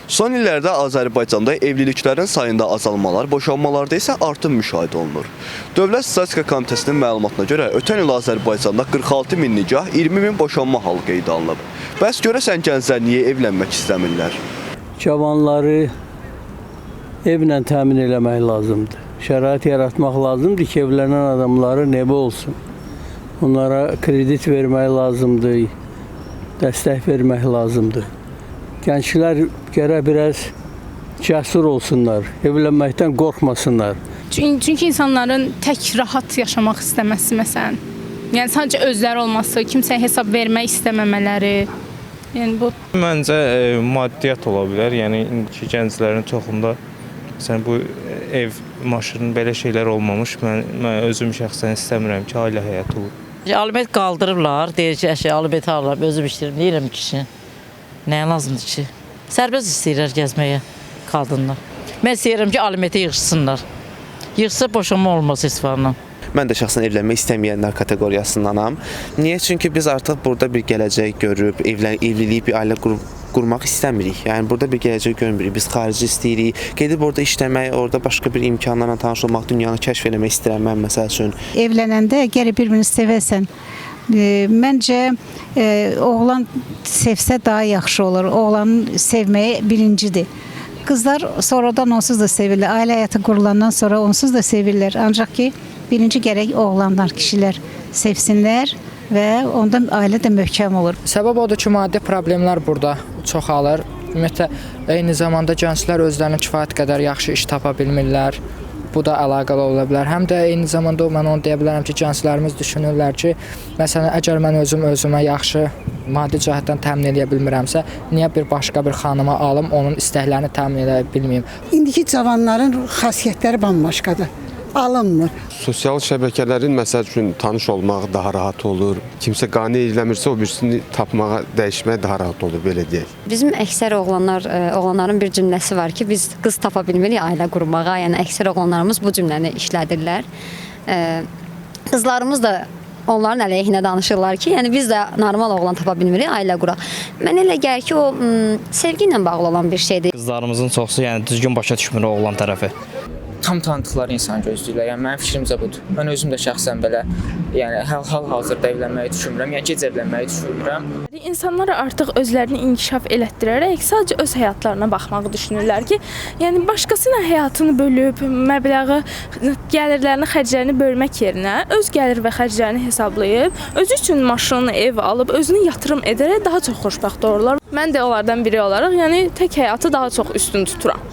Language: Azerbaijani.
Son illərdə Azərbaycanda evliliklərin sayında azalmalar, boşanmalarda isə artım müşahidə olunur. Dövlət Statistika Komitəsinin məlumatına görə ötən il Azərbaycanda 46 min nikah, 20 min boşanma halı qeydə alınıb. Bəs görəsən gənclər niyə evlənmək istəmirlər? Cavanları evlə təmin eləmək lazımdır. Şərait yaratmaq lazımdır ki, evlənən adamların evi olsun. Onlara kredit vermək lazımdır, dəstək vermək lazımdır. Gənclər gərək biraz cəsur olsunlar, evlənməkdən qorxmasınlar. Çünki insanların tək rahat yaşamaq istəməsi məsələn. Yəni sadəcə özləri olması, kimsəyə hesab vermək istəməmələri. Yəni bu məncə maddiyyat ola bilər. Yəni indiki gənclərin çoxunda məsələn bu ev, maşın belə şeylər olmamış. Mən özüm şəxsən istəmirəm ki, ailə həyatı olur. Aliment qaldırırlar, deyir ki, əşya aliment alırlar, özüm işləyirəm, deyirəm kişi. Nəyə lazımdır ki? Sərbəst istəyirlər gəzməyə qadınlar. Mən istəyirəm ki, alimenti yığışsınlar. Yığsa boşanma olmaz isfarla. Mən də şəxsən evlənmək istəməyənlər kateqoriyasındanam. Niyə? Çünki biz artıq burada bir gələcək görüb, evliliyib bir ailə qurmaq istəmirik. Yəni burada bir gələcək görmürük. Biz xarici istəyirik. Gedib orada işləmək, orada başqa bir imkanlarla tanış olmaq, dünyanı kəşf eləmək istəyirəm mən məsəl üçün. Evlənəndə gərək bir-birini sevəsən. Məncə oğlan sevsə daha yaxşı olur. Oğlanın sevməyi birincidir. Qızlar sonradan onsuz da sevirlər. Ailə həyatı qurulandan sonra onsuz da sevirlər. Ancaq ki, birinci gərək oğlanlar, kişilər sevsinlər və onda ailə də möhkəm olur. Səbəb odur ki, maddi problemlər burada çoxalır. Ümumiyyətlə, eyni zamanda gənclər özlərinə kifayət qədər yaxşı iş tapa bilmirlər. Bu da əlaqəli ola bilər. Həm də eyni zamanda mən onu deyə bilərəm ki, gənclərimiz düşünürlər ki, məsələn, əgər mən özümə yaxşı maddi cəhətdən təmin edə bilmirəmsə, niyə bir başqa bir xanıma alım, onun istəklərini təmin edə bilməyim? İndiki cavanların xasiyyətləri bambaşqadır. Alınmır. Sosial şəbəkələrin məsəl üçün tanış olmaq daha rahat olur. Kimsə qane eləmirsə, o birisini tapmağa, dəyişməyə daha rahat olur, belə deyək. Bizim əksər oğlanların bir cümləsi var ki, biz qız tapa bilmirik ailə qurmağa. Yəni əksər oğlanlarımız bu cümləni işlədirlər. Qızlarımız da onların əleyhinə danışırlar ki, yəni biz də normal oğlan tapa bilmirik, ailə quraq. Mənə elə gəlir ki, o sevgi ilə bağlı olan bir şeydir. Qızlarımızın çoxsu yəni düzgün başa düşmür oğlan tərəfi. Tam tanıdıqları insan gözləyirlər. Yəni mənim fikrimcə budur. Mən özüm də şəxsən belə, yəni hal-hazırda evlənməyi düşünmürəm, yəni gec evlənməyi düşünmürəm. İnsanlar artıq özlərini inkişaf elətdirərək sadəcə öz həyatlarına baxmağı düşünürlər ki, yəni başqası ilə həyatını bölüb, məbləği, gəlirlərini, xərclərini bölmək yerinə öz gəlir və xərclərini hesablayıb, özü üçün maşın, ev alıb, özünü yatırım edərək daha çox xoşbəxt olurlar. Mən də onlardan biri olaraq, yəni tək həyatı daha çox üstün tuturam.